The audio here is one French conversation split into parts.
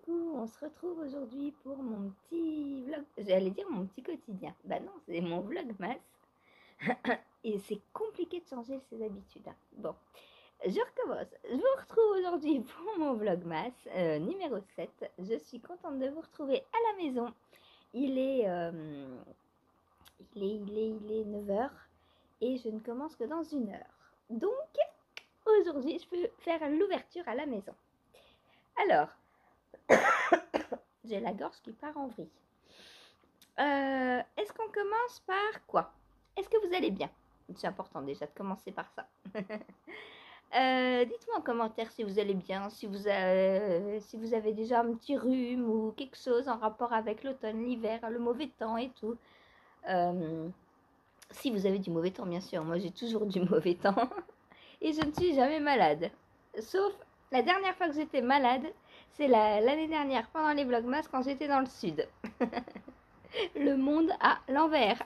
coucou, on se retrouve aujourd'hui pour mon petit vlog, j'allais dire mon petit quotidien, bah non, c'est mon vlogmas, et c'est compliqué de changer ses habitudes. Bon, je recommence, je vous retrouve aujourd'hui pour mon vlogmas numéro 7, je suis contente de vous retrouver à la maison, il est 9 heures et je ne commence que dans 1 heure, donc aujourd'hui je peux faire l'ouverture à la maison. Alors, j'ai la gorge qui part en vrille. Est-ce qu'on commence par quoi? Est-ce que vous allez bien? C'est important déjà de commencer par ça. Dites-moi en commentaire si vous allez bien, si vous avez déjà un petit rhume ou quelque chose en rapport avec l'automne, l'hiver, le mauvais temps et tout. Si vous avez du mauvais temps, bien sûr. Moi, j'ai toujours du mauvais temps. Et je ne suis jamais malade. Sauf la dernière fois que j'étais malade, c'est l'année dernière, pendant les vlogmas, quand j'étais dans le sud. Le monde à l'envers.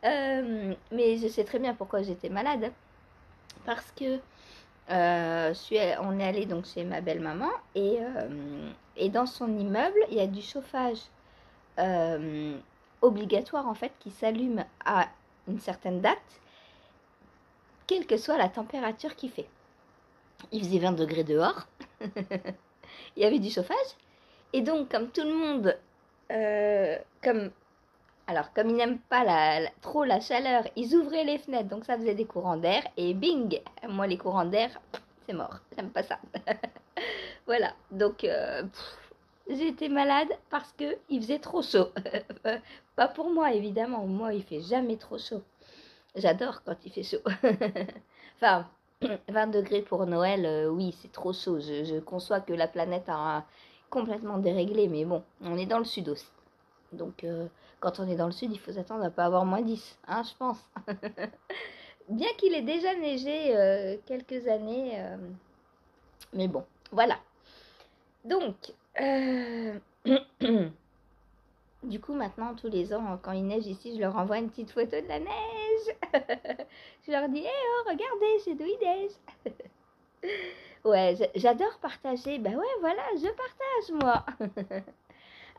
Mais je sais très bien pourquoi j'étais malade. Parce que on est allé donc chez ma belle-maman et dans son immeuble, il y a du chauffage obligatoire en fait qui s'allume à une certaine date, quelle que soit la température qu'il fait. Il faisait 20 degrés dehors, il y avait du chauffage, et donc comme tout le monde, comme ils n'aiment pas trop la chaleur, ils ouvraient les fenêtres, donc ça faisait des courants d'air, et bing, moi les courants d'air, c'est mort, j'aime pas ça. Voilà, donc j'ai été malade parce qu'il faisait trop chaud. Pas pour moi évidemment, moi il fait jamais trop chaud. J'adore quand il fait chaud. Enfin, 20 degrés pour Noël, oui, c'est trop chaud. Je conçois que la planète a complètement déréglé, mais bon, on est dans le sud aussi. Donc, quand on est dans le sud, il faut s'attendre à pas avoir moins 10, hein, je pense. Bien qu'il ait déjà neigé quelques années, mais bon, voilà. Donc, du coup, maintenant, tous les ans, quand il neige ici, je leur envoie une petite photo de la neige. Je leur dis, oh, regardez, chez nous, il neige. Ouais, j'adore partager. Ben ouais, voilà, je partage, moi.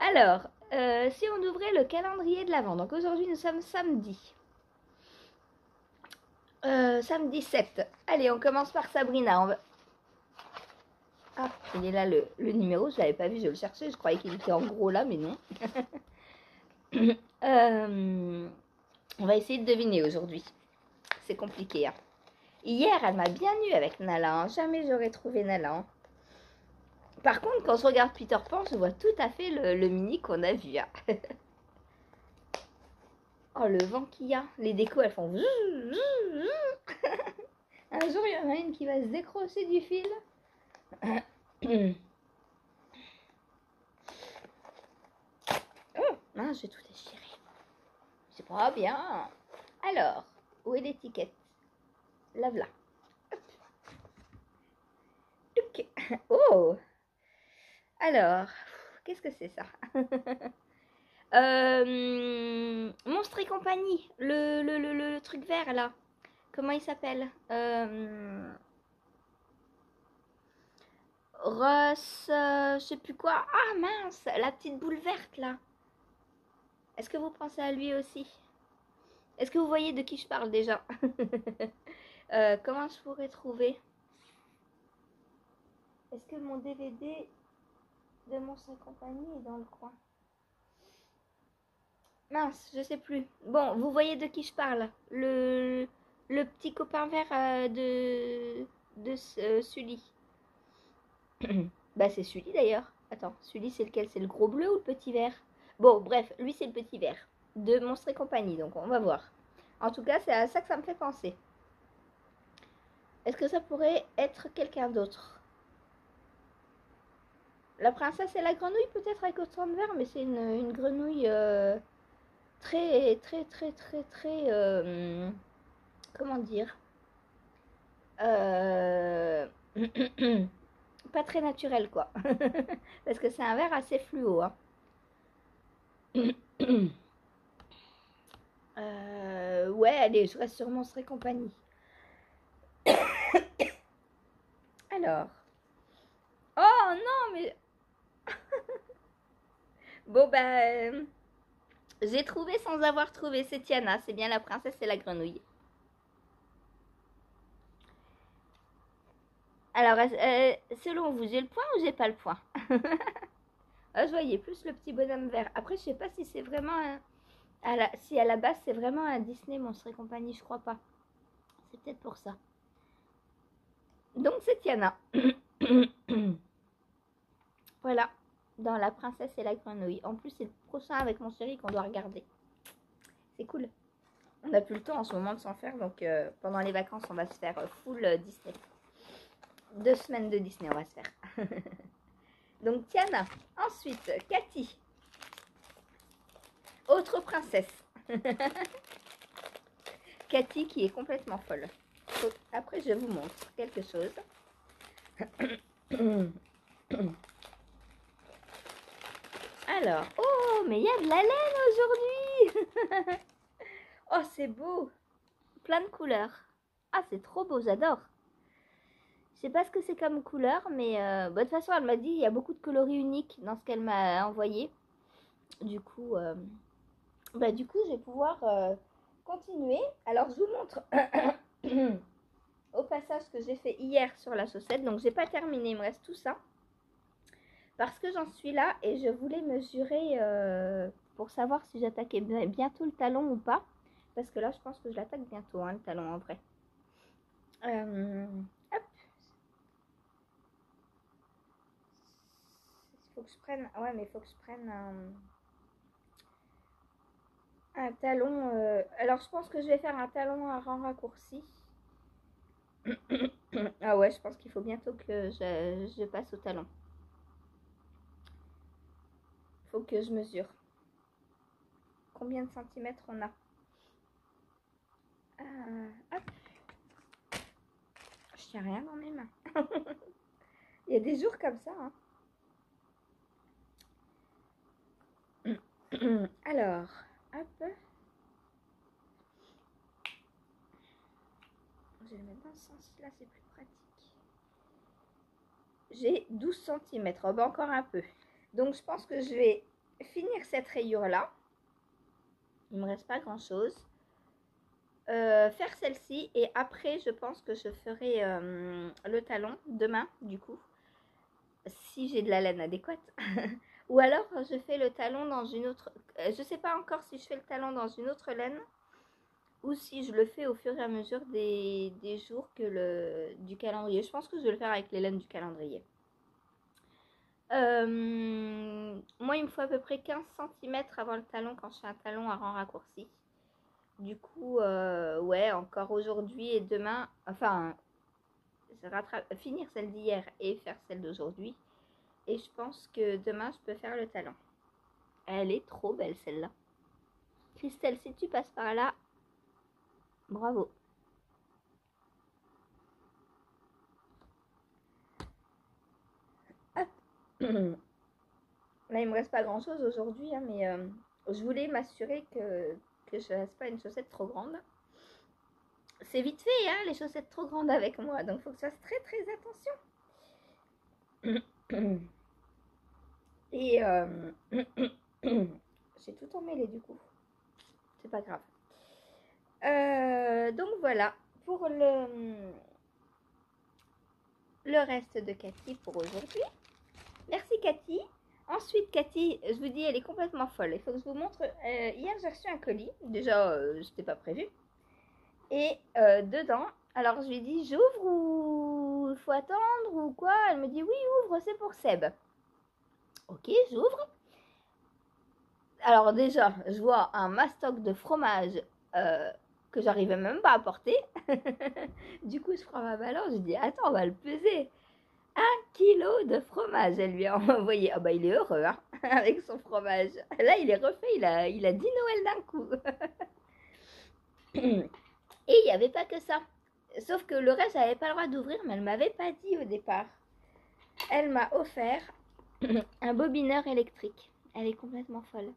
Alors, si on ouvrait le calendrier de l'Avent, donc aujourd'hui, nous sommes samedi. Samedi 7. Allez, on commence par Sabrina. Ah, il est là, le numéro, je ne l'avais pas vu, je le cherchais. Je croyais qu'il était en gros là, mais non. On va essayer de deviner aujourd'hui. C'est compliqué. Hein. Hier, elle m'a bien eu avec Nala. Hein. Jamais j'aurais trouvé Nala. Hein. Par contre, quand je regarde Peter Pan, je vois tout à fait le mini qu'on a vu. Hein. Oh, le vent qu'il y a. Les décos, elles font... Un jour, il y en a une qui va se décrocher du fil. Oh, mince, j'ai tout déchiré. C'est pas bien. Alors, où est l'étiquette? La voilà. Okay. Oh. Alors, qu'est-ce que c'est ça? Monstre et compagnie. Le truc vert là. Comment il s'appelle? Ross, je sais plus quoi. Ah mince, la petite boule verte là. Est-ce que vous pensez à lui aussi? Est-ce que vous voyez de qui je parle déjà? Comment je pourrais trouver? Est-ce que mon DVD de Monstre et compagnie est dans le coin? Mince, je sais plus. Bon, vous voyez de qui je parle? Le petit copain vert de Sully. Bah c'est Sully d'ailleurs. Attends, Sully c'est lequel? C'est le gros bleu ou le petit vert? Bon, bref, lui c'est le petit vert. De Monstre et compagnie, donc on va voir. En tout cas, c'est à ça que ça me fait penser. Est-ce que ça pourrait être quelqu'un d'autre? La princesse et la grenouille peut-être avec autant de vert, mais c'est une grenouille très, comment dire, pas très naturel quoi. Parce que c'est un verre assez fluo. Hein. Ouais, allez, je reste sur Monstre et compagnie. Alors. Oh non, mais Bon, bah, j'ai trouvé sans avoir trouvé. C'est Tiana. C'est bien la princesse et la grenouille. Alors, selon vous, j'ai le point ou j'ai pas le point? Ah, je voyais plus le petit bonhomme vert. Après, je sais pas si c'est vraiment un... Si à la base, c'est vraiment un Disney Monstres et compagnie. Je crois pas. C'est peut-être pour ça. Donc, c'est Tiana. Voilà. Dans La princesse et la grenouille. En plus, c'est le prochain avec mon chéri qu'on doit regarder. C'est cool. On n'a plus le temps en ce moment de s'en faire. Donc, pendant les vacances, on va se faire full Disney. 2 semaines de Disney, on va se faire. Donc, Tiana. Ensuite, Cathy. Autre princesse. Cathy qui est complètement folle. Après, je vous montre quelque chose. Alors, oh, mais il y a de la laine aujourd'hui. Oh, c'est beau. Plein de couleurs. Ah, c'est trop beau, j'adore. Je sais pas ce que c'est comme couleur, mais de toute façon, elle m'a dit il y a beaucoup de coloris uniques dans ce qu'elle m'a envoyé. Du coup, je vais pouvoir continuer. Alors, je vous montre au passage ce que j'ai fait hier sur la chaussette. Donc, j'ai pas terminé, il me reste tout ça. Parce que j'en suis là et je voulais mesurer pour savoir si j'attaquais bientôt le talon ou pas. Parce que là, je pense que je l'attaque bientôt, hein, le talon en vrai. Hop. Il faut que je prenne... Ouais, mais il faut que je prenne un talon... Alors, je pense que je vais faire un talon à rang raccourci. Ah ouais, je pense qu'il faut bientôt que je passe au talon. Faut que je mesure. Combien de centimètres on a? Hop. Je tiens rien dans mes mains. Il y a des jours comme ça. Hein. Alors, hop. Je vais le mettre dans ce sens-là, c'est plus pratique. J'ai 12 cm. Oh, bah encore un peu. Donc, je pense que je vais finir cette rayure-là. Il me reste pas grand-chose. Faire celle-ci. Et après, je pense que je ferai le talon demain, du coup. Si j'ai de la laine adéquate. Ou alors, je fais le talon dans une autre... je sais pas encore si je fais le talon dans une autre laine. Ou si je le fais au fur et à mesure des jours du calendrier. Je pense que je vais le faire avec les laines du calendrier. Moi, il me faut à peu près 15 cm avant le talon quand je fais un talon à rang raccourci. Du coup, ouais, encore aujourd'hui et demain, enfin, finir celle d'hier et faire celle d'aujourd'hui. Et je pense que demain, je peux faire le talon. Elle est trop belle, celle-là. Christelle, si tu passes par là, bravo. Hop. Là, il me reste pas grand-chose aujourd'hui, hein, mais je voulais m'assurer que je ne fasse pas une chaussette trop grande. C'est vite fait, hein, les chaussettes trop grandes avec moi, donc il faut que je fasse très très attention. Et j'ai tout emmêlé du coup. C'est pas grave. Donc voilà, pour le reste de Cathy pour aujourd'hui. Merci Cathy. Ensuite, Cathy, je vous dis, elle est complètement folle. Il faut que je vous montre. Hier, j'ai reçu un colis. Déjà, c'était pas prévu. Et dedans, alors je lui ai dit, j'ouvre ou il faut attendre ou quoi? Elle me dit, oui, ouvre, c'est pour Seb. Ok, j'ouvre. Alors déjà, je vois un mastoc de fromage que j'arrivais même pas à porter. Du coup, je prends ma balance, je dis, attends, on va le peser. 1 kilo de fromage, elle lui a envoyé. Ah bah il est heureux, hein, avec son fromage. Là, il est refait, il a dit Noël d'un coup. Et il n'y avait pas que ça. Sauf que le reste, j'avais pas le droit d'ouvrir, mais elle m'avait pas dit au départ. Elle m'a offert un bobineur électrique. Elle est complètement folle.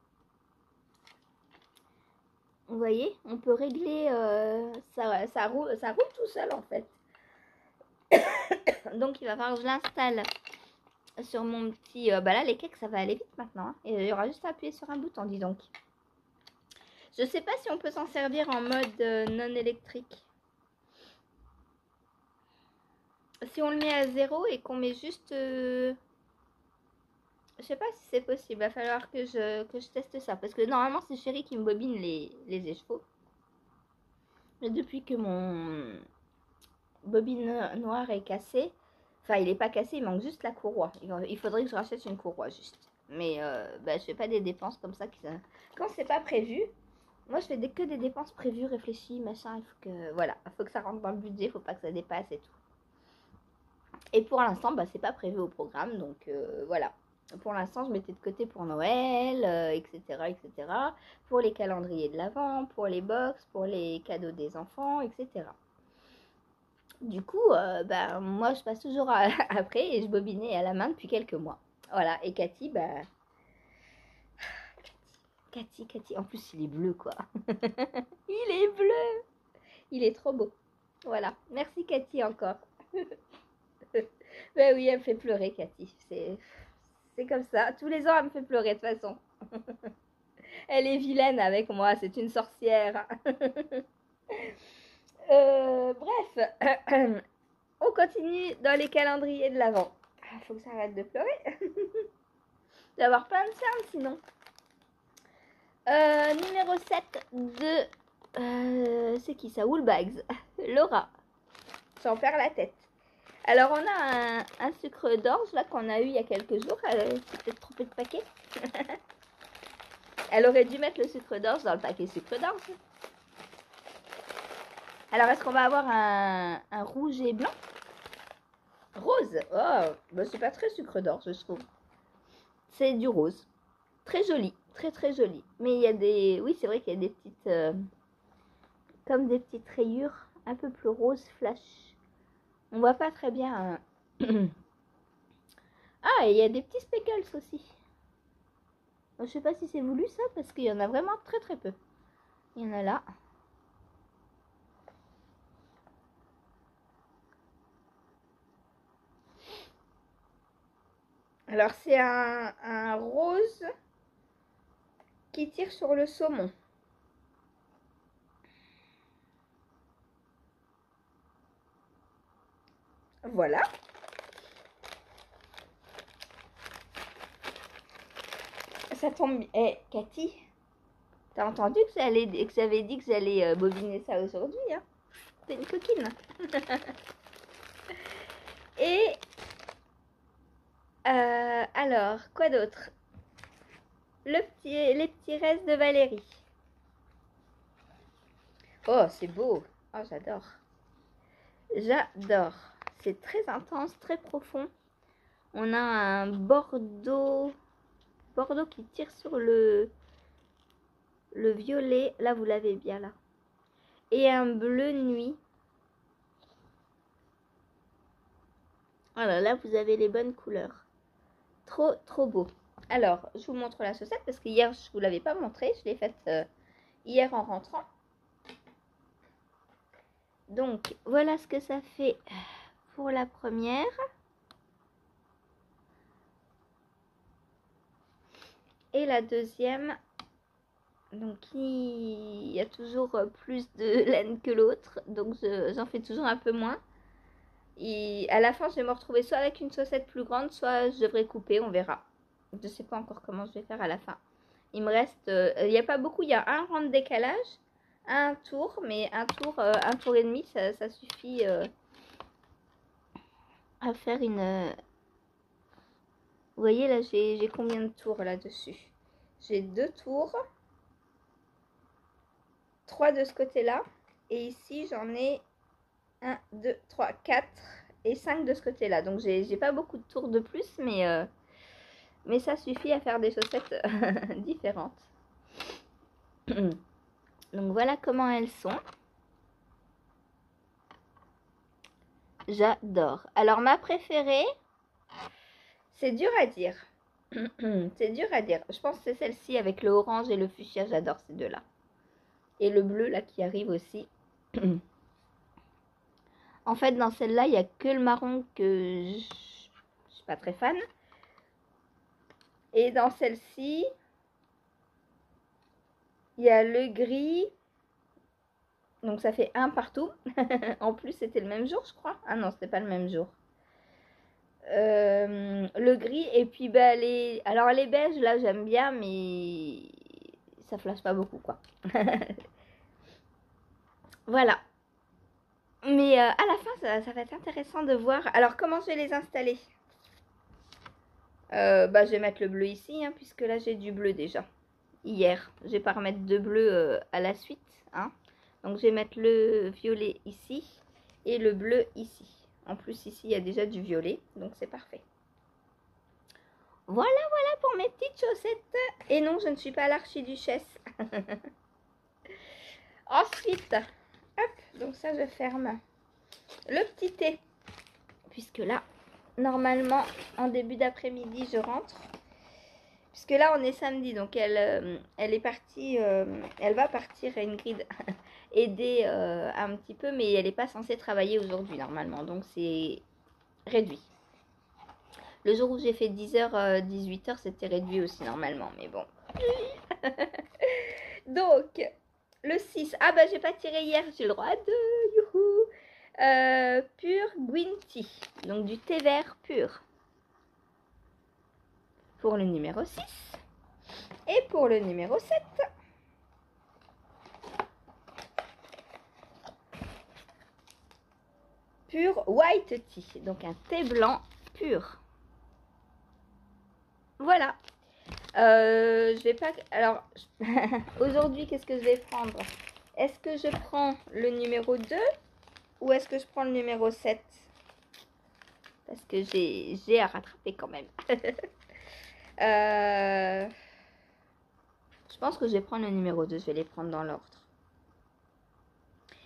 Vous voyez, on peut régler, ça roule tout seul en fait. Donc il va falloir que je l'installe sur mon petit... bah là, les cakes, ça va aller vite maintenant. Hein. Et il y aura juste à appuyer sur un bouton, dis donc. Je sais pas si on peut s'en servir en mode non électrique. Si on le met à 0 et qu'on met juste... je sais pas si c'est possible. Il va falloir que je teste ça. Parce que normalement, c'est Chérie qui me bobine les écheveaux. Mais depuis que mon bobine noire est cassée... Enfin, il est pas cassé, il manque juste la courroie. Il faudrait que je rachète une courroie, juste. Mais bah, je fais pas des dépenses comme ça. Quand c'est pas prévu... Moi, je fais que des dépenses prévues, réfléchies, machin. Il faut que, voilà, il faut que ça rentre dans le budget, il faut pas que ça dépasse et tout. Et pour l'instant, bah, c'est pas prévu au programme, donc voilà. Pour l'instant, je mettais de côté pour Noël, etc., etc. Pour les calendriers de l'Avent, pour les box, pour les cadeaux des enfants, etc. Du coup, bah, moi, je passe toujours après et je bobinais à la main depuis quelques mois. Voilà, et Cathy, bah... Cathy, en plus, il est bleu, quoi. Il est bleu. Il est trop beau. Voilà. Merci Cathy encore. Ben oui, elle me fait pleurer, Cathy. C'est comme ça. Tous les ans, elle me fait pleurer de toute façon. Elle est vilaine avec moi. C'est une sorcière. Bref. On continue dans les calendriers de l'Avent. Il faut que ça arrête de pleurer. D'avoir plein de cernes sinon. Numéro 7 de... c'est qui ça? Woolbags. Laura. J'en perds la tête. Alors, on a un sucre d'orge là qu'on a eu il y a quelques jours. Elle s'est peut-être trompée de paquet. Elle aurait dû mettre le sucre d'orge dans le paquet sucre d'orge. Alors, est-ce qu'on va avoir un rouge et blanc? Rose. Oh, bah, c'est pas très sucre d'orge, je trouve. C'est du rose. Très joli. Très, très joli. Mais il y a des... Oui, c'est vrai qu'il y a des petites... comme des petites rayures. Un peu plus rose flash. On voit pas très bien... Ah, et il y a des petits speckles aussi. Je sais pas si c'est voulu ça, parce qu'il y en a vraiment très très peu. Il y en a là. Alors c'est un rose qui tire sur le saumon. Voilà. Ça tombe... Eh, Cathy, t'as entendu que j'avais dit que j'allais bobiner ça aujourd'hui, hein? T'es une coquine. Et... alors, quoi d'autre? Les petits restes de Valérie. Oh, c'est beau. Oh, j'adore. J'adore. C'est très intense, très profond. On a un bordeaux qui tire sur le violet. Là, vous l'avez bien, là. Et un bleu nuit. Voilà, là, vous avez les bonnes couleurs. Trop, trop beau. Alors, je vous montre la chaussette parce que hier, je ne vous l'avais pas montré. Je l'ai faite hier en rentrant. Donc, voilà ce que ça fait pour la première. Et la deuxième, donc il y a toujours plus de laine que l'autre, donc j'en fais toujours un peu moins. Et à la fin, je vais me retrouver soit avec une chaussette plus grande, soit je devrais couper, on verra. Je ne sais pas encore comment je vais faire à la fin. Il me reste, il n'y a pas beaucoup, il y a un rang de décalage, un tour, mais un tour et demi, ça suffit à faire une... Vous voyez là, j'ai combien de tours là-dessus? J'ai 2 tours, 3 de ce côté-là, et ici j'en ai 1, 2, 3, 4 et 5 de ce côté-là. Donc j'ai pas beaucoup de tours de plus, mais ça suffit à faire des chaussettes différentes. Donc voilà comment elles sont. J'adore. Alors ma préférée, c'est dur à dire. C'est dur à dire. Je pense que c'est celle-ci avec le orange et le fuchsia. J'adore ces deux-là. Et le bleu là qui arrive aussi. En fait, dans celle-là, il n'y a que le marron que je suis pas très fan. Et dans celle-ci, il y a le gris. Donc ça fait un partout. En plus, c'était le même jour, je crois. Ah non, c'était pas le même jour. Le gris et puis bah, alors les beiges là j'aime bien mais ça flash pas beaucoup quoi. Voilà, mais à la fin ça va être intéressant de voir. Alors comment je vais les installer? Bah je vais mettre le bleu ici hein, puisque là j'ai du bleu déjà hier. Je vais pas remettre de bleu à la suite hein. Donc je vais mettre le violet ici et le bleu ici. En plus ici il y a déjà du violet donc c'est parfait. Voilà, voilà pour mes petites chaussettes. Et non, je ne suis pas l'archiduchesse. Ensuite, hop, donc ça je ferme le petit thé. Puisque là, normalement, en début d'après-midi, je rentre. Puisque là, on est samedi, donc elle est partie, elle va partir, Ingrid, aider un petit peu, mais elle n'est pas censée travailler aujourd'hui normalement, donc c'est réduit. Le jour où j'ai fait 10h, 18h, c'était réduit aussi normalement, mais bon. Donc, le 6. Ah bah j'ai pas tiré hier, j'ai le droit de... Youhou. Pur green tea. Donc du thé vert pur. Pour le numéro 6. Et pour le numéro 7. Pur white tea. Donc un thé blanc pur. Voilà. Je vais pas... Alors, aujourd'hui, qu'est-ce que je vais prendre? Est-ce que je prends le numéro 2 ou est-ce que je prends le numéro 7? Parce que j'ai à rattraper quand même. Je pense que je vais prendre le numéro 2. Je vais les prendre dans l'ordre.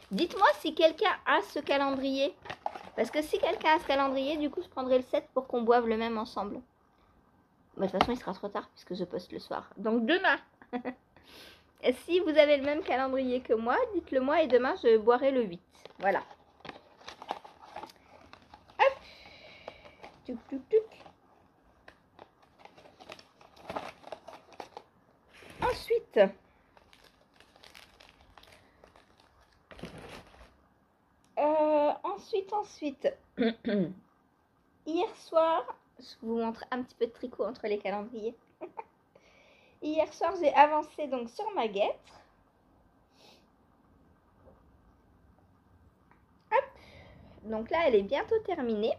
Dites-moi si quelqu'un a ce calendrier. Parce que si quelqu'un a ce calendrier, du coup, je prendrai le 7 pour qu'on boive le même ensemble. Mais de toute façon, il sera trop tard puisque je poste le soir. Donc demain. Si vous avez le même calendrier que moi, dites-le moi et demain, je boirai le 8. Voilà. Hop. Tuc, tuc, tuc. Ensuite, ensuite, hier soir, je vous montre un petit peu de tricot entre les calendriers. Hier soir, j'ai avancé donc sur ma guêtre. Hop. Donc là, elle est bientôt terminée.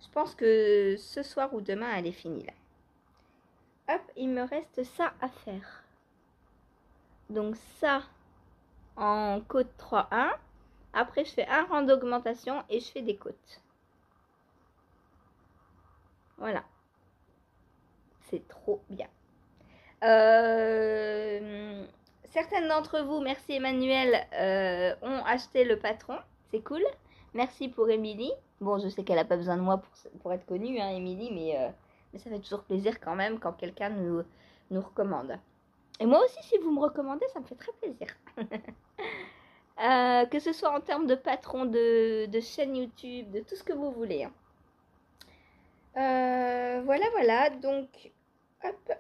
Je pense que ce soir ou demain, elle est finie là. Hop, il me reste ça à faire. Donc ça en côte 3-1. Après, je fais un rang d'augmentation et je fais des côtes. Voilà. C'est trop bien. Certaines d'entre vous, merci Emmanuel, ont acheté le patron. C'est cool. Merci pour Émilie. Bon, je sais qu'elle n'a pas besoin de moi pour être connue, hein, Émilie, mais ça fait toujours plaisir quand même quand quelqu'un nous recommande. Et moi aussi, si vous me recommandez, ça me fait très plaisir. Que ce soit en termes de patron, de chaîne YouTube, de tout ce que vous voulez. Hein. Voilà, voilà. Donc, hop.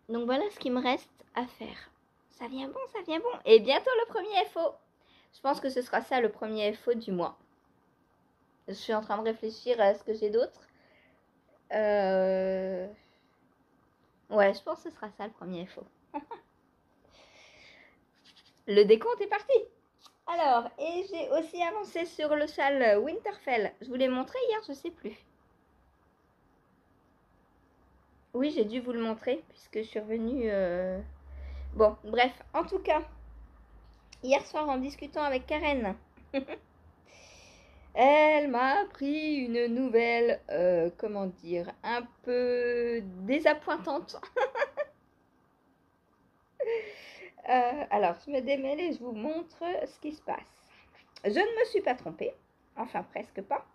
Donc voilà ce qu'il me reste à faire. Ça vient bon, ça vient bon. Et bientôt le premier FO. Je pense que ce sera ça le premier FO du mois. Je suis en train de réfléchir à ce que j'ai d'autre. Ouais, je pense que ce sera ça le premier FO. Le décompte est parti. Alors, et j'ai aussi avancé sur le châle Winterfell. Je vous l'ai montré hier, je sais plus. Oui, j'ai dû vous le montrer puisque je suis revenue... Bon, bref, en tout cas, hier soir en discutant avec Karen, elle m'a appris une nouvelle, comment dire, un peu désappointante. Alors, je me démêle et je vous montre ce qui se passe. Je ne me suis pas trompée, enfin presque pas.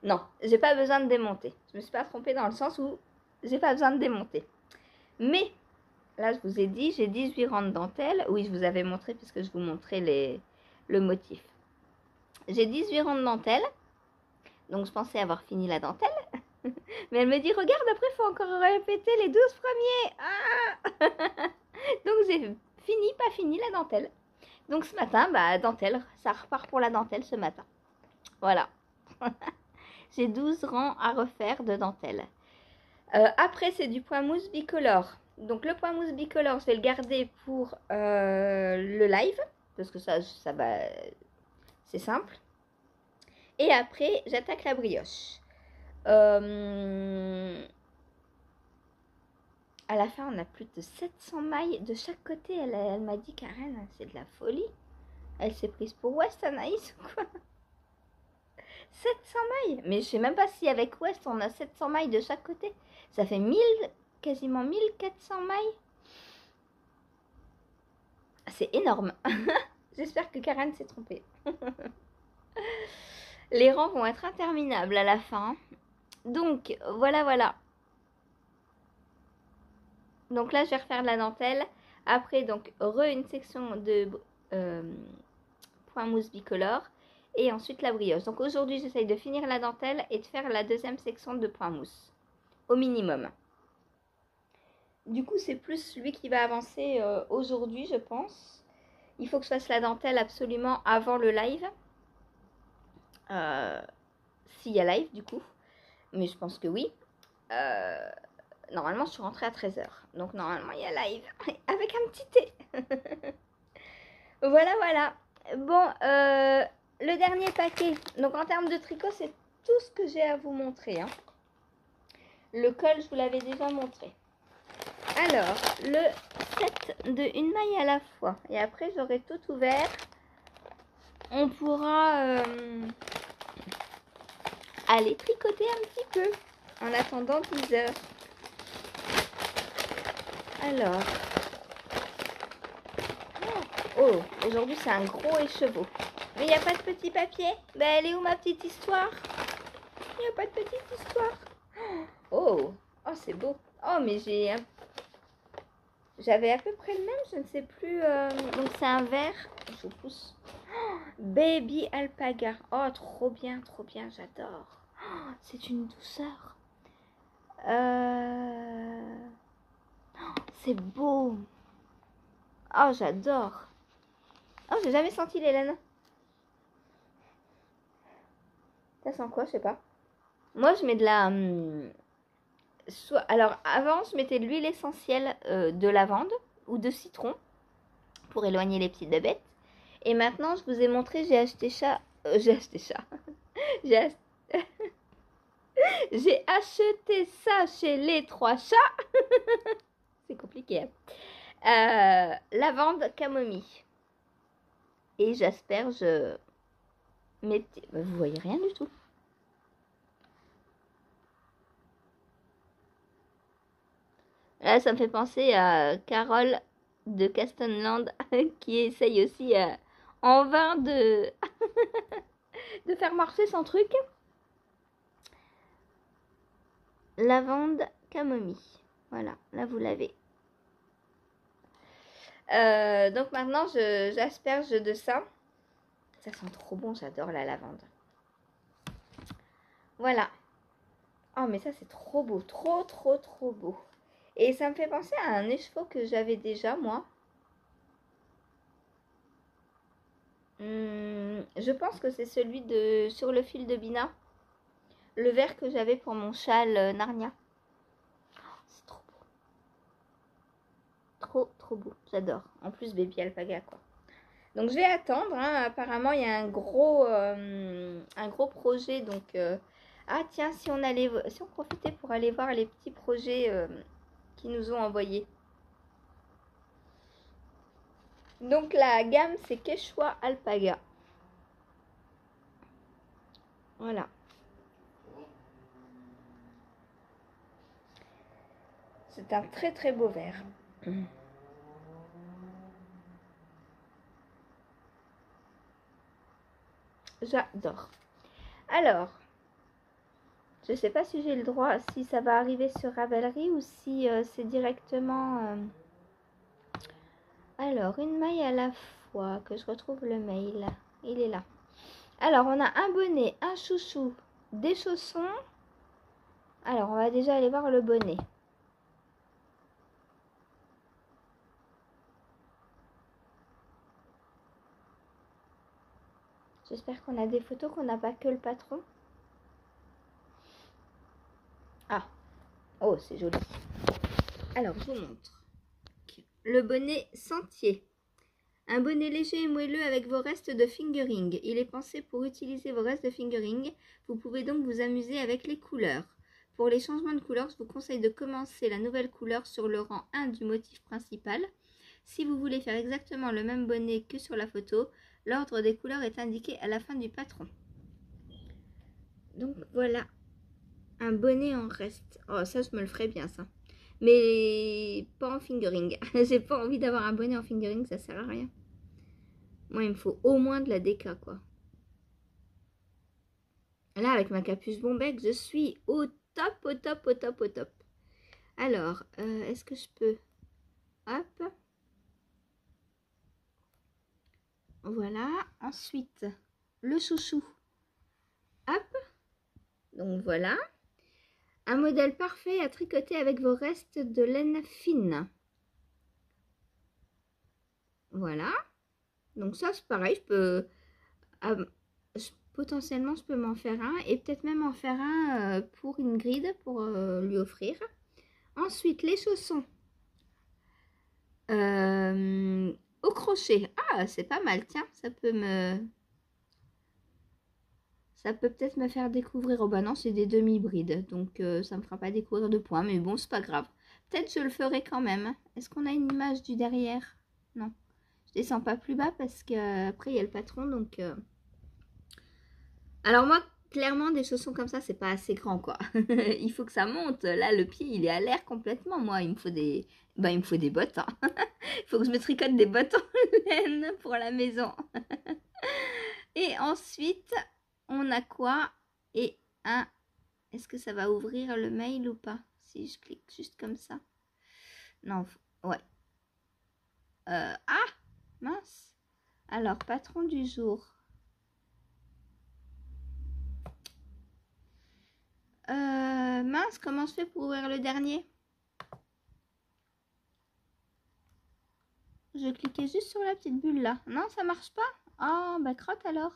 Non, j'ai pas besoin de démonter. Je me suis pas trompée dans le sens où j'ai pas besoin de démonter. Mais, là je vous ai dit, j'ai 18 rangs de dentelle. Oui, je vous avais montré puisque je vous montrais le motif. J'ai 18 rangs de dentelle. Donc je pensais avoir fini la dentelle. Mais elle me dit, regarde, après, il faut encore répéter les 12 premiers. Ah donc, j'ai fini, pas fini la dentelle. Donc, ce matin, bah, dentelle, ça repart pour la dentelle ce matin. Voilà. J'ai 12 rangs à refaire de dentelle. Après, c'est du point mousse bicolore. Donc, le point mousse bicolore, je vais le garder pour le live. Parce que ça va... C'est simple. Et après, j'attaque la brioche. À la fin, on a plus de 700 mailles de chaque côté. Elle m'a dit, Karen, c'est de la folie. Elle s'est prise pour West, Anaïs, ou quoi? 700 mailles. Mais je sais même pas si avec West, on a 700 mailles de chaque côté. Ça fait quasiment 1400 mailles. C'est énorme. J'espère que Karen s'est trompée. Les rangs vont être interminables à la fin. Donc, voilà. Donc là, je vais refaire de la dentelle. Après, donc, une section de point mousse bicolore. Et ensuite, la brioche. Donc aujourd'hui, j'essaye de finir la dentelle et de faire la deuxième section de point mousse. Au minimum. Du coup, c'est plus lui qui va avancer aujourd'hui, je pense. Il faut que je fasse la dentelle absolument avant le live. S'il y a live, du coup. Mais je pense que oui. Normalement, je suis rentrée à 13h. Donc, normalement, il y a live. Avec un petit thé. Voilà. Bon, le dernier paquet. Donc, en termes de tricot, c'est tout ce que j'ai à vous montrer. Hein. Le col, je vous l'avais déjà montré. Alors, le set de une maille à la fois. Et après, j'aurai tout ouvert. On pourra aller tricoter un petit peu en attendant 10 heures. Alors, oh, aujourd'hui c'est un gros écheveau. Mais il n'y a pas de petit papier. Ben, elle est où ma petite histoire? Il n'y a pas de petite histoire. Oh, c'est beau. Oh, mais j'avais à peu près le même, je ne sais plus. Donc c'est un vert. Je vous pousse. Baby alpaga. Oh, trop bien, j'adore. Oh, c'est une douceur. C'est beau. Oh, j'adore. Oh, j'ai jamais senti les laines. Ça sent quoi, je sais pas. Moi, je mets de la... alors, avant, je mettais de l'huile essentielle de lavande ou de citron pour éloigner les petites bébêtes. Et maintenant, je vous ai montré, j'ai acheté ça. J'ai acheté ça chez les 3 chats. C'est compliqué. Lavande camomille. Et j'asperge mes petits... Vous voyez rien du tout. Là, ça me fait penser à Carole de Castonland qui essaye aussi en vain de de faire marcher son truc. Lavande camomille. Voilà, là vous l'avez. Donc maintenant, j'asperge de ça. Ça sent trop bon, j'adore la lavande. Voilà. Oh, mais ça, c'est trop beau. Trop beau. Et ça me fait penser à un écheveau que j'avais déjà, moi. Je pense que c'est celui de sur le fil de Bina. Le vert que j'avais pour mon châle Narnia. Oh, c'est trop beau. Trop beau. J'adore. En plus, baby alpaga, quoi. Donc, je vais attendre. Hein. Apparemment, il y a un gros projet. Donc, ah, tiens, si on profitait pour aller voir les petits projets qu'ils nous ont envoyés. Donc, la gamme, c'est Quechua Alpaga. Voilà. C'est un très beau vert. J'adore. Alors, je sais pas si j'ai le droit, si ça va arriver sur Ravelry ou si c'est directement... Alors, une maille à la fois, que je retrouve le mail. Il est là. Alors, on a un bonnet, un chouchou, des chaussons, Alors, on va déjà aller voir le bonnet. J'espère qu'on a des photos, qu'on n'a pas que le patron. Ah, oh, c'est joli. Alors, je vous montre. Le bonnet Sentier. Un bonnet léger et moelleux avec vos restes de fingering. Il est pensé pour utiliser vos restes de fingering. Vous pouvez donc vous amuser avec les couleurs. Pour les changements de couleur, je vous conseille de commencer la nouvelle couleur sur le rang 1 du motif principal. Si vous voulez faire exactement le même bonnet que sur la photo, l'ordre des couleurs est indiqué à la fin du patron. Donc voilà, un bonnet en reste. Oh, ça, je me le ferais bien, ça. Mais pas en fingering. J'ai pas envie d'avoir un bonnet en fingering, ça sert à rien. Moi, il me faut au moins de la déca, quoi. Là, avec ma capuche Bombec, je suis au top, au top, au top, au top. Alors, est-ce que je peux... Hop. Voilà. Ensuite, le chouchou. Hop. Donc, voilà. Un modèle parfait à tricoter avec vos restes de laine fine. Voilà. Donc ça, c'est pareil, potentiellement, je peux m'en faire un et peut-être même en faire un pour Ingrid, pour lui offrir. Ensuite, les chaussons au crochet. Ah, c'est pas mal, tiens, ça peut peut-être me faire découvrir. Oh bah non, c'est des demi-brides, donc ça me fera pas découvrir de points, mais bon, c'est pas grave. Peut-être je le ferai quand même. Est-ce qu'on a une image du derrière? Non. Je descends pas plus bas parce qu'après, il y a le patron, donc... Alors moi, clairement, des chaussons comme ça, c'est pas assez grand, quoi. Il faut que ça monte. Là, le pied, il est à l'air complètement. Moi, il me faut des... Bah, il me faut des bottes. Hein. Il faut que je me tricote des bottes en laine pour la maison. Et ensuite, on a quoi? Et un... Est-ce que ça va ouvrir le mail ou pas? Si je clique juste comme ça. Non, ouais. Ah, mince. Alors, patron du jour. Mince, comment je fais pour ouvrir le dernier? Je cliquais juste sur la petite bulle là. Non, ça marche pas? Ah, bah crotte alors.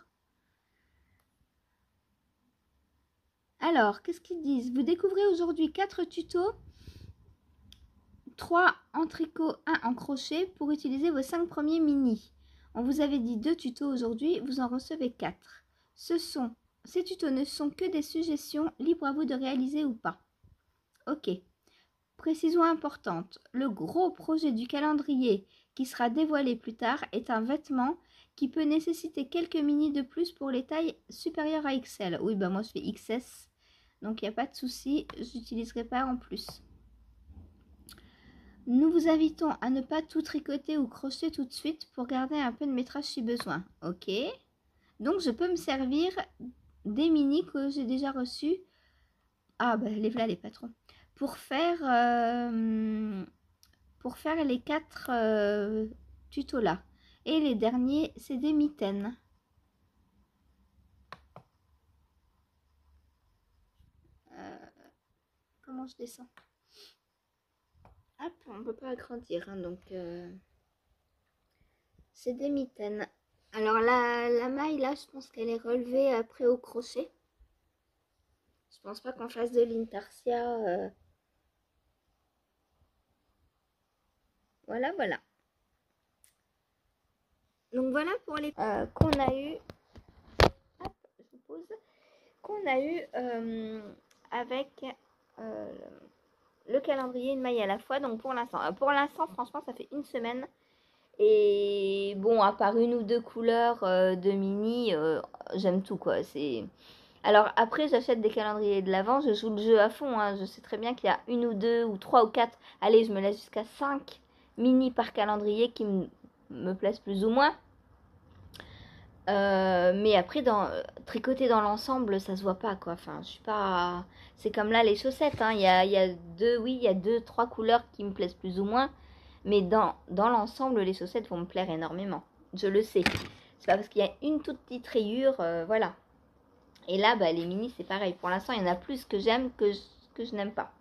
Alors, qu'est-ce qu'ils disent? Vous découvrez aujourd'hui 4 tutos. 3 en tricot, 1 en crochet pour utiliser vos 5 premiers mini. On vous avait dit 2 tutos aujourd'hui, vous en recevez 4. Ces tutos ne sont que des suggestions, libre à vous de réaliser ou pas. Ok. Précision importante, le gros projet du calendrier qui sera dévoilé plus tard est un vêtement qui peut nécessiter quelques mini de plus pour les tailles supérieures à XL. Oui, bah moi je fais XS, donc il n'y a pas de souci, j'utiliserai pas en plus. Nous vous invitons à ne pas tout tricoter ou crocheter tout de suite pour garder un peu de métrage si besoin. Ok. Donc je peux me servir des mini que j'ai déjà reçus. Ah bah les voilà les patrons. Pour faire les 4 tutos là. Et les derniers, c'est des mitaines. Comment je descends? Hop, on ne peut pas agrandir, hein, donc c'est des mitaines. Alors la maille là, je pense qu'elle est relevée après au crochet. Je pense pas qu'on fasse de l'intarsia. Voilà, voilà. Donc voilà pour les qu'on a eu. Hop, je vous pose. Qu'on a eu avec le calendrier une maille à la fois. Donc pour l'instant, franchement, ça fait une semaine. Et bon, à part une ou deux couleurs de mini, j'aime tout quoi. Alors après, j'achète des calendriers de l'avant, je joue le jeu à fond. Hein. Je sais très bien qu'il y a une ou deux ou 3 ou 4. Allez, je me laisse jusqu'à 5 mini par calendrier qui me plaisent plus ou moins. Mais après, tricoter dans l'ensemble, ça se voit pas quoi. Enfin, je suis pas. C'est comme là les chaussettes. Hein. Il y a deux, trois couleurs qui me plaisent plus ou moins. Mais dans l'ensemble, les chaussettes vont me plaire énormément. Je le sais. C'est pas parce qu'il y a une toute petite rayure, voilà. Et là, bah, les mini, c'est pareil. Pour l'instant, il y en a plus que j'aime que que je n'aime pas.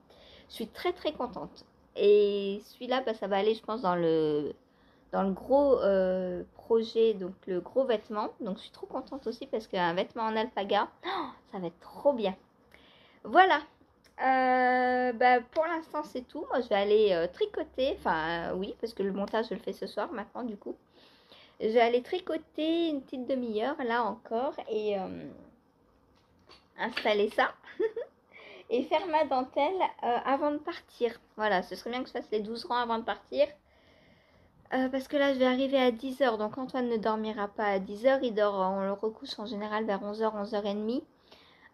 Je suis très très contente. Et celui-là, bah, ça va aller, je pense, dans le gros projet, donc le gros vêtement. Donc je suis trop contente aussi parce qu'un vêtement en alpaga, oh, ça va être trop bien. Voilà. Bah, pour l'instant c'est tout. Moi je vais aller tricoter. Enfin oui, parce que le montage je le fais ce soir maintenant du coup. Je vais aller tricoter une petite demi-heure là encore et installer ça. Et faire ma dentelle avant de partir. Voilà, ce serait bien que je fasse les 12 rangs avant de partir. Parce que là, je vais arriver à 10h. Donc, Antoine ne dormira pas à 10h. Il dort, on le recouche en général vers 11h,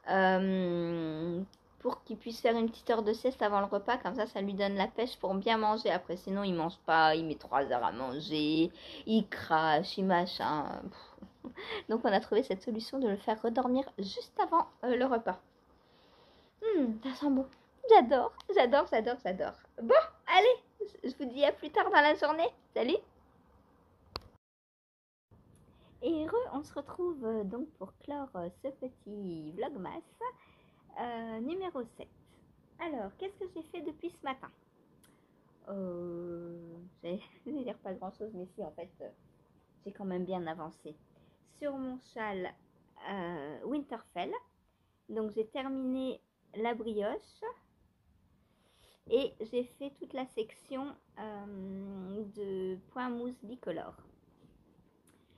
11h30. Pour qu'il puisse faire une petite heure de sieste avant le repas. Comme ça lui donne la pêche pour bien manger. Après, sinon, il mange pas. Il met 3 heures à manger. Il crache, il machin. Donc, on a trouvé cette solution de le faire redormir juste avant le repas. Ça sent bon. J'adore, j'adore, j'adore, j'adore. Bon, allez, je vous dis à plus tard dans la journée. Salut! Et heureux, on se retrouve donc pour clore ce petit vlogmas numéro 7. Alors, qu'est-ce que j'ai fait depuis ce matin? Je vais dire pas grand chose, mais si, en fait, j'ai quand même bien avancé. Sur mon châle Winterfell, donc j'ai terminé la brioche. Et j'ai fait toute la section de point mousse bicolore.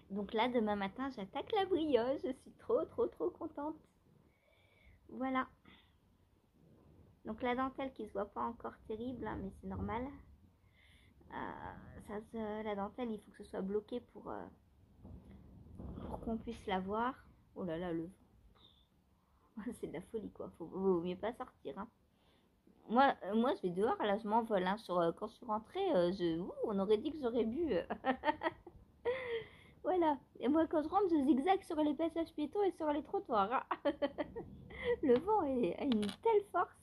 Donc là, demain matin, j'attaque la brioche. Je suis trop, trop, trop contente. Voilà. Donc la dentelle qui se voit pas encore terrible, hein, mais c'est normal. La dentelle, il faut que ce soit bloqué pour qu'on puisse la voir. Oh là là, c'est de la folie, quoi. Vaut mieux pas sortir, hein. Moi, je vais dehors, là, je m'envole. Hein, quand je suis rentrée, on aurait dit que j'aurais bu. Voilà. Et moi, quand je rentre, je zigzague sur les passages piétons et sur les trottoirs. Hein. Le vent a une telle force.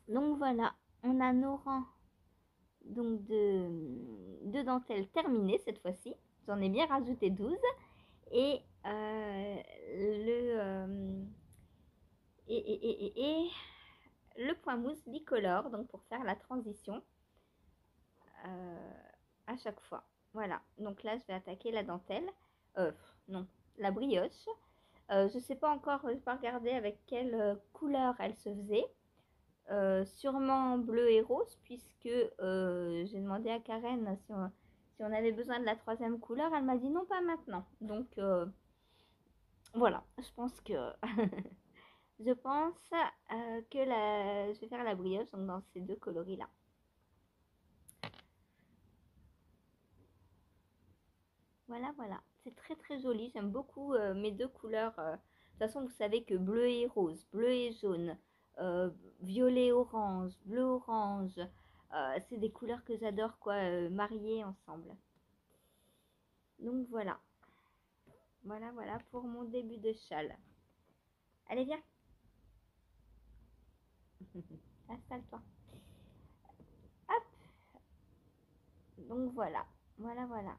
Donc voilà, on a nos rangs donc de dentelles terminées cette fois-ci. J'en ai bien rajouté 12. Et le point mousse bicolore, donc pour faire la transition à chaque fois. Voilà, donc là je vais attaquer la dentelle. Non, la brioche. Je sais pas encore, je vais pas regarder avec quelle couleur elle se faisait. Sûrement bleu et rose, puisque j'ai demandé à Karen si on avait besoin de la troisième couleur. Elle m'a dit non, pas maintenant. Donc voilà, je pense que je vais faire la brioche donc dans ces deux coloris là. Voilà, voilà, c'est très très joli. J'aime beaucoup mes deux couleurs. De toute façon, vous savez que bleu et rose, bleu et jaune, violet orange, bleu orange, c'est des couleurs que j'adore, quoi, mariées ensemble. Donc voilà. Voilà, voilà pour mon début de châle. Allez, viens. Installe-toi. Hop. Donc voilà. Voilà, voilà.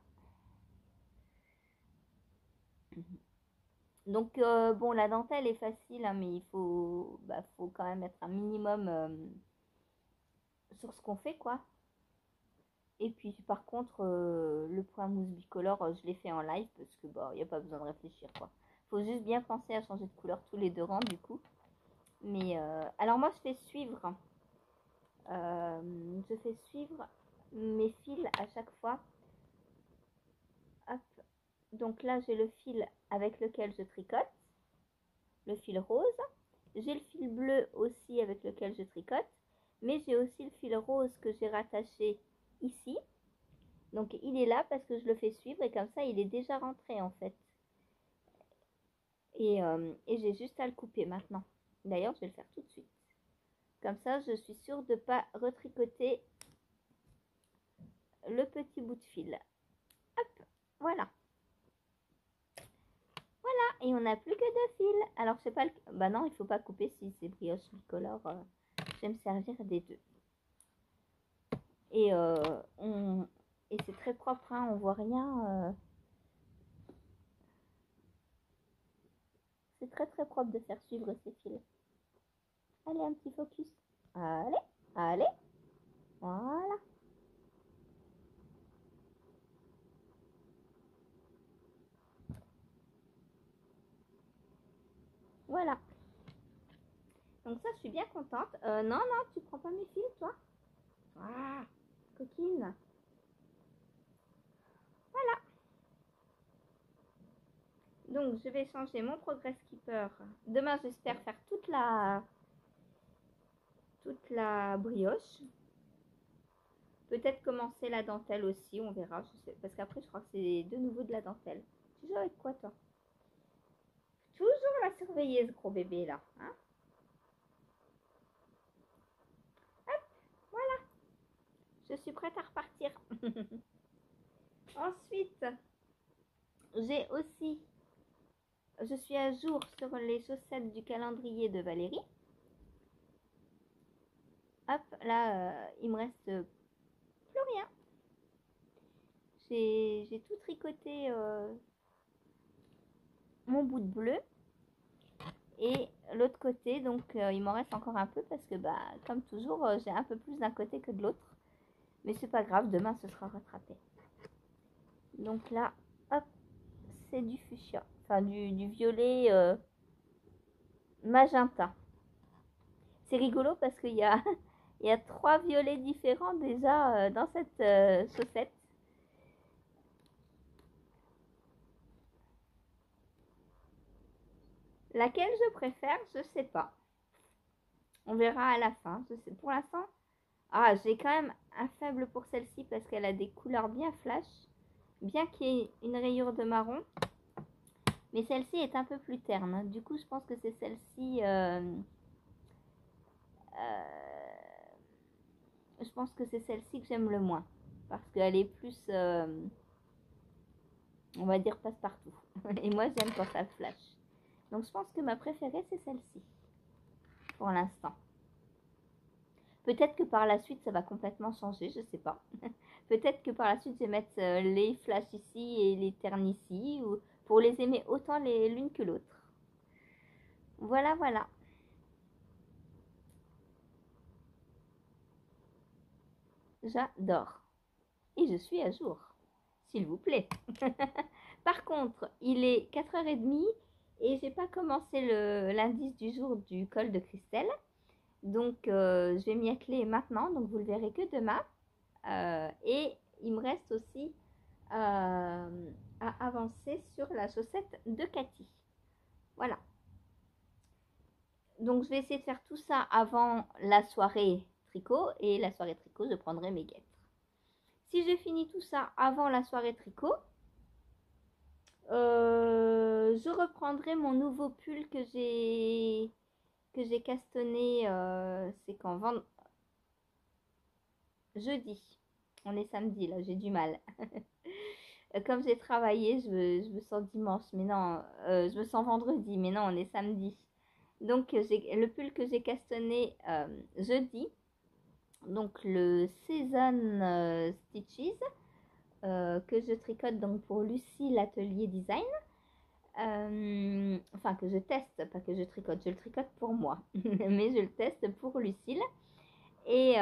Donc bon, la dentelle est facile, hein, mais il faut quand même être un minimum sur ce qu'on fait, quoi. Et puis par contre, le point mousse bicolore, je l'ai fait en live parce que il n'y a pas besoin de réfléchir, quoi. Faut juste bien penser à changer de couleur tous les 2 rangs du coup. Mais alors moi je fais suivre mes fils à chaque fois. Hop. Donc là j'ai le fil avec lequel je tricote, le fil rose. J'ai le fil bleu aussi avec lequel je tricote, mais j'ai aussi le fil rose que j'ai rattaché ici. Donc il est là parce que je le fais suivre et comme ça il est déjà rentré en fait. Et j'ai juste à le couper maintenant. D'ailleurs je vais le faire tout de suite. Comme ça je suis sûre de ne pas retricoter le petit bout de fil. Hop, voilà. Voilà, et on n'a plus que 2 fils. Alors je sais pas, bah non il faut pas couper si c'est brioche bicolore. Je vais me servir des 2. Et c'est très propre, hein, on voit rien. C'est très très propre de faire suivre ces fils. Allez. Allez, un petit focus. Allez, allez. Voilà. Voilà. Donc ça, je suis bien contente. Non, non, tu prends pas mes fils, toi? Ah, coquine. Voilà. Donc, je vais changer mon Progress Keeper. Demain, j'espère faire toute la brioche. Peut-être commencer la dentelle aussi, on verra. Je sais, parce qu'après, je crois que c'est de nouveau de la dentelle. Tu joues avec quoi, toi? Toujours la surveiller, ce gros bébé, là. Hein? Hop, voilà. Je suis prête à repartir. Ensuite, j'ai aussi... Je suis à jour sur les chaussettes du calendrier de Valérie. Hop, là, il me reste plus rien. J'ai tout tricoté mon bout de bleu. Et l'autre côté, donc il m'en reste encore un peu parce que, bah, comme toujours, j'ai un peu plus d'un côté que de l'autre. Mais c'est pas grave, demain ce sera rattrapé. Donc là, hop, c'est du fuchsia. Enfin, du violet magenta. C'est rigolo parce qu'il y a, il y a 3 violets différents déjà dans cette chaussette. Laquelle je préfère, je sais pas. On verra à la fin. Je sais. Pour l'instant, j'ai quand même un faible pour celle-ci parce qu'elle a des couleurs bien flash. Bien qu'il y ait une rayure de marron. Mais celle-ci est un peu plus terne. Hein. Du coup, je pense que c'est celle-ci... je pense que c'est celle-ci que j'aime le moins. Parce qu'elle est plus... on va dire passe-partout. Et moi, j'aime quand ça flash. Donc, je pense que ma préférée, c'est celle-ci. Pour l'instant. Peut-être que par la suite, ça va complètement changer. Je sais pas. Peut-être que par la suite, je vais mettre les flashs ici et les ternes ici. Ou pour les aimer autant l'une que l'autre. Voilà, voilà. J'adore. Et je suis à jour. S'il vous plaît. Par contre, il est 4h30 et j'ai pas commencé l'indice du jour du col de Christelle. Donc, je vais m'y atteler maintenant. Donc, vous le verrez que demain. Et il me reste aussi à avancer sur la chaussette de Cathy. Voilà. Donc, je vais essayer de faire tout ça avant la soirée tricot. Et la soirée tricot, je prendrai mes guêtres. Si je finis tout ça avant la soirée tricot, je reprendrai mon nouveau pull que j'ai castonné. C'est quand jeudi. On est samedi là, j'ai du mal. Comme j'ai travaillé, je me sens dimanche, mais non, je me sens vendredi, mais non, on est samedi. Donc, le pull que j'ai castonné jeudi, donc le Season Stitches, que je tricote donc pour Lucie, l'atelier design. Enfin, que je teste, pas que je tricote, je le tricote pour moi, mais je le teste pour Lucille. Et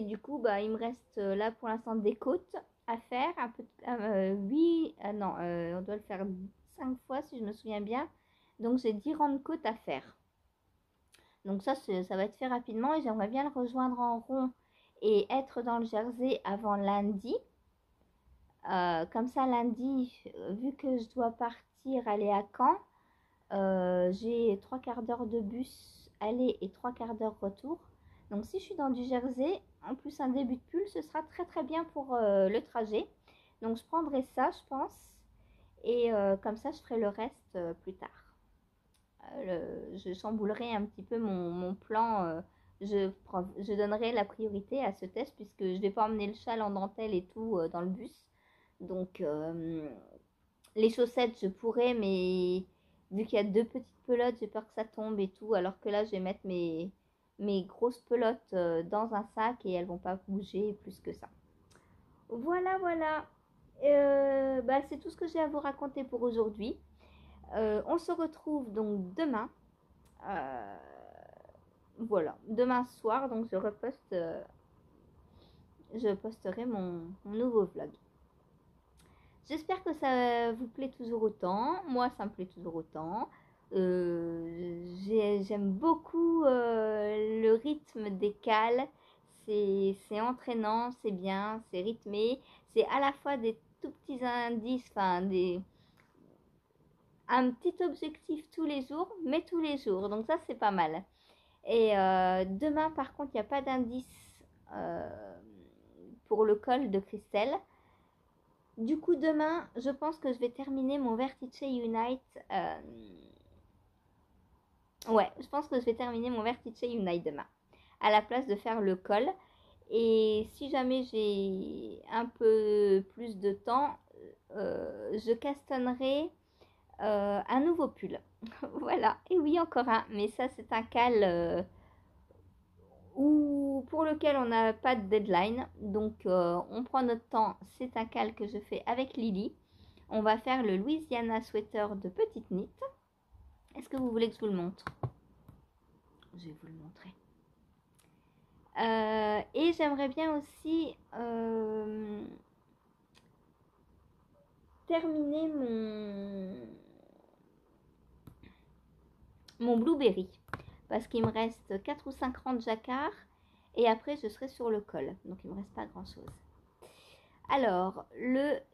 du coup, bah, il me reste là pour l'instant des côtes à faire, un peu, 8, non, on doit le faire 5 fois si je me souviens bien. Donc j'ai 10 rangs de côtes à faire. Donc ça va être fait rapidement et j'aimerais bien le rejoindre en rond et être dans le jersey avant lundi. Comme ça, lundi, vu que je dois partir, aller à Caen, j'ai 3/4 d'heure de bus aller et 3/4 d'heure retour. Donc si je suis dans du jersey, en plus un début de pull, ce sera très très bien pour le trajet. Donc je prendrai ça, je pense. Et comme ça, je ferai le reste plus tard. Je chamboulerai un petit peu mon plan. Je donnerai la priorité à ce test puisque je ne vais pas emmener le châle en dentelle et tout dans le bus. Donc les chaussettes, je pourrais, mais vu qu'il y a 2 petites pelotes, j'ai peur que ça tombe et tout. Alors que là, je vais mettre mes grosses pelotes dans un sac et elles vont pas bouger plus que ça. Voilà, voilà. Bah, c'est tout ce que j'ai à vous raconter pour aujourd'hui. On se retrouve donc demain voilà, demain soir, donc je posterai mon nouveau vlog. J'espère que ça vous plaît toujours autant. Moi, ça me plaît toujours autant. J'aime beaucoup le rythme des cales. C'est entraînant, c'est bien, c'est rythmé. C'est à la fois des tout petits indices, enfin un petit objectif tous les jours, mais tous les jours. Donc ça, c'est pas mal. Et demain, par contre, il n'y a pas d'indice pour le col de Christelle. Du coup, demain, je pense que je vais terminer mon Vertice Unite. Ouais, je pense que je vais terminer mon Vertice Unite demain, à la place de faire le col. Et si jamais j'ai un peu plus de temps, je castonnerai un nouveau pull. Voilà, et oui, encore un, mais ça c'est un cal pour lequel on n'a pas de deadline. Donc on prend notre temps, c'est un cal que je fais avec Lily. On va faire le Louisiana Sweater de Petite Knit. Est-ce que vous voulez que je vous le montre? Je vais vous le montrer. Et j'aimerais bien aussi terminer mon Blueberry. Parce qu'il me reste 4 ou 5 rangs de jacquard. Et après, je serai sur le col. Donc, il ne me reste pas grand-chose. Alors,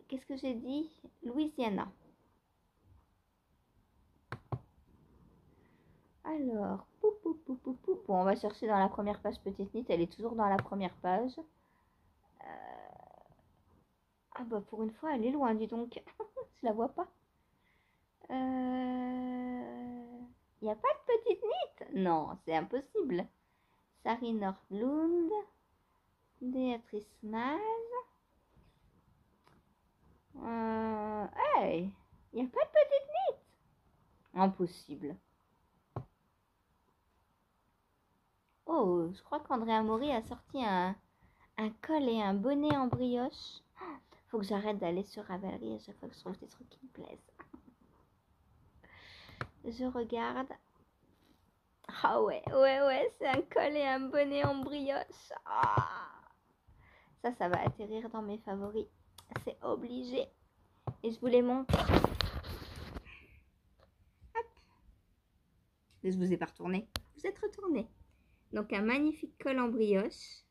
qu'est-ce que j'ai dit? Louisiana. Alors, bon, on va chercher dans la première page Petite Knit. Elle est toujours dans la première page. Ah bah pour une fois, elle est loin, dis donc. Je la vois pas. Il n'y a pas de Petite Knit? Non, c'est impossible. Sari Nordlund. Béatrice Maz. Hey, il n'y a pas de Petite Knit? Impossible. Oh, je crois qu'Andrea Mori a sorti un col et un bonnet en brioche. Faut que j'arrête d'aller sur Ravelry à chaque fois que je trouve des trucs qui me plaisent. Je regarde. Ah ouais, c'est un col et un bonnet en brioche. Ah. Ça va atterrir dans mes favoris. C'est obligé. Et je vous les montre. Hop. Je vous ai pas retourné. Vous êtes retourné. Donc un magnifique col en brioche.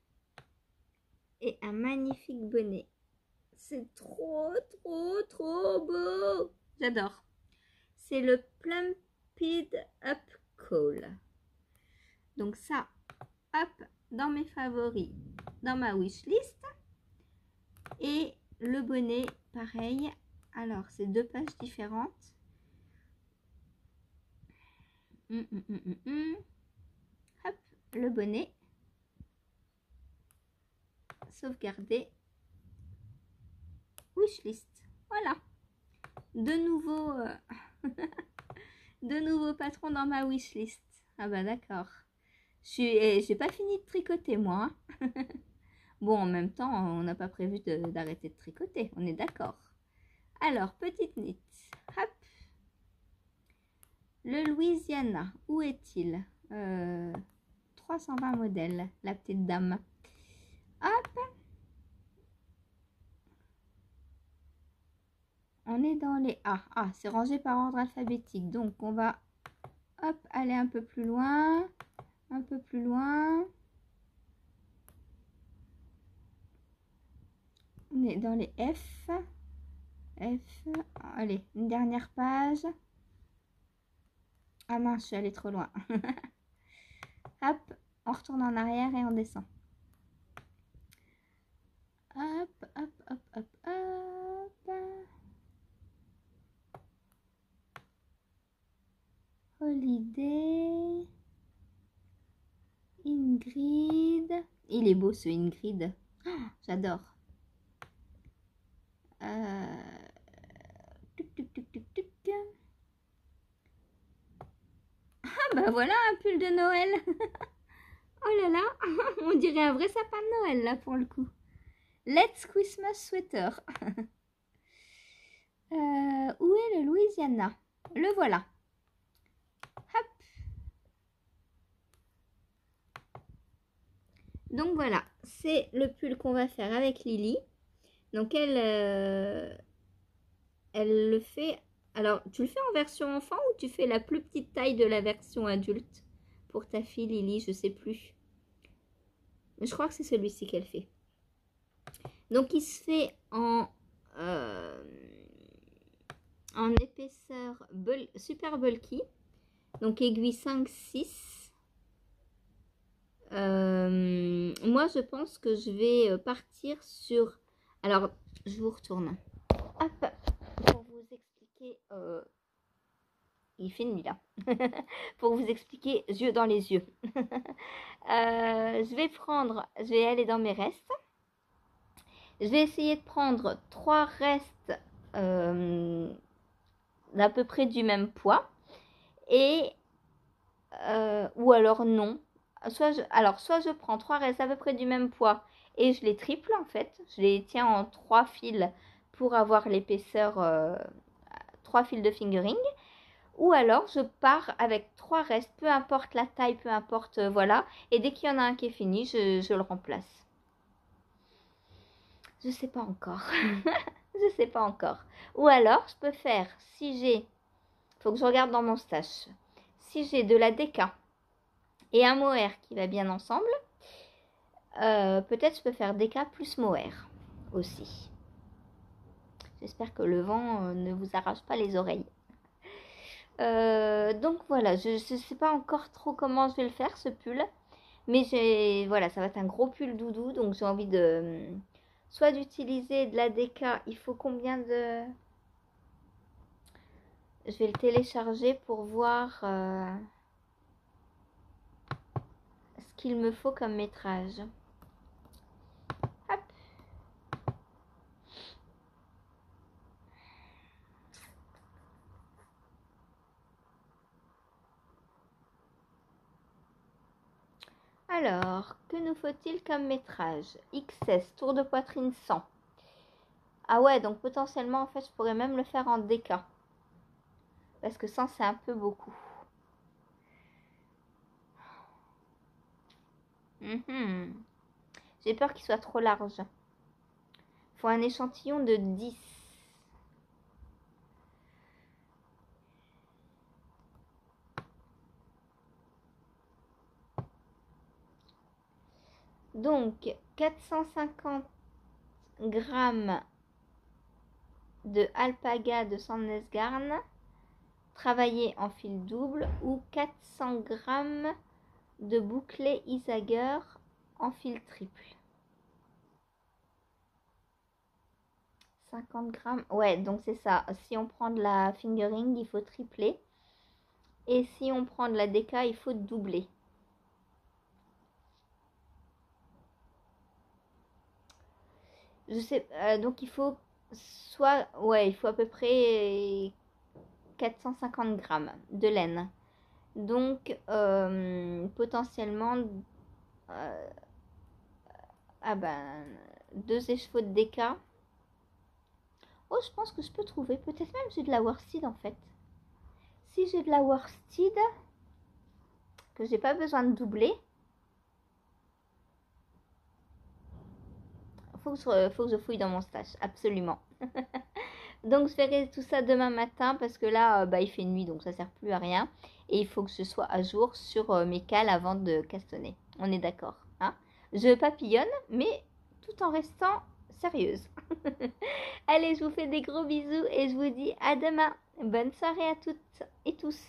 Et un magnifique bonnet. C'est trop beau. J'adore. C'est le Plumped Up Call. Donc ça, hop, dans mes favoris, dans ma wishlist. Et le bonnet, pareil. Alors, c'est 2 pages différentes. Hop, le bonnet. Sauvegarder. Wishlist. Voilà. De nouveaux patrons dans ma wishlist. Ah bah d'accord. J'ai pas fini de tricoter moi. Bon, en même temps, on n'a pas prévu d'arrêter de tricoter. On est d'accord. Alors, Petite Knit. Hop. Le Louisiana. Où est-il 320 modèles, la petite dame. Hop. On est dans les A. Ah, c'est rangé par ordre alphabétique. Donc, on va hop, aller un peu plus loin. Un peu plus loin. On est dans les F. F. Allez, une dernière page. Ah mince, je suis allée trop loin. Hop, on retourne en arrière et on descend. Hop, hop, hop, hop, hop. Holiday. Ingrid. Il est beau ce Ingrid. Oh, j'adore. Ah bah voilà un pull de Noël. Oh là là, on dirait un vrai sapin de Noël là pour le coup. Let's Christmas Sweater. Où est le Louisiana? Le voilà. Hop. Donc voilà, c'est le pull qu'on va faire avec Lily. Donc elle le fait... Alors, tu le fais en version enfant ou tu fais la plus petite taille de la version adulte pour ta fille Lily? Je sais plus. Mais je crois que c'est celui-ci qu'elle fait. Donc il se fait en épaisseur super bulky. Donc aiguille 5-6. Moi je pense que je vais partir sur... Alors je vous retourne. Hop, pour vous expliquer... il fait nuit là. Pour vous expliquer yeux dans les yeux. Je vais aller dans mes restes. Je vais essayer de prendre 3 restes d'à peu près du même poids. Et ou alors non. Soit je prends 3 restes à peu près du même poids et je les triple en fait. Je les tiens en 3 fils pour avoir l'épaisseur 3 fils de fingering. Ou alors je pars avec 3 restes, peu importe la taille, peu importe, voilà. Et dès qu'il y en a un qui est fini, je le remplace. Je sais pas encore. Je sais pas encore. Ou alors, je peux faire, si j'ai... Faut que je regarde dans mon stash. Si j'ai de la DK et un mohair qui va bien ensemble, peut-être je peux faire DK plus mohair aussi. J'espère que le vent ne vous arrache pas les oreilles. Donc voilà, je ne sais pas encore trop comment je vais le faire ce pull. Mais voilà, ça va être un gros pull doudou. Donc j'ai envie de... soit d'utiliser de la DK. Il faut combien de... Je vais le télécharger pour voir ce qu'il me faut comme métrage. Hop. Alors, que nous faut-il comme métrage? XS, tour de poitrine 100. Ah ouais, donc potentiellement, en fait, je pourrais même le faire en DK. Parce que 100, c'est un peu beaucoup. J'ai peur qu'il soit trop large. Il faut un échantillon de 10. Donc, 450 grammes de alpaga de Sandnesgarn travaillé en fil double ou 400 grammes de bouclé Isager en fil triple. 50 grammes. Ouais, donc c'est ça. Si on prend de la fingering, il faut tripler. Et si on prend de la DK, il faut doubler. Je sais, donc il faut soit, ouais, il faut à peu près 450 grammes de laine. Donc, potentiellement, ah ben, 2 écheveaux de DK. Oh, je pense que je peux trouver. Peut-être même j'ai de la worsted en fait. Si j'ai de la worsted, que j'ai pas besoin de doubler, faut que je fouille dans mon stash, absolument. Donc je verrai tout ça demain matin parce que là, il fait nuit, donc ça sert plus à rien. Et il faut que je sois à jour sur mes cales avant de castonner. On est d'accord, hein? Je papillonne, mais tout en restant sérieuse. Allez, je vous fais des gros bisous et je vous dis à demain. Bonne soirée à toutes et tous.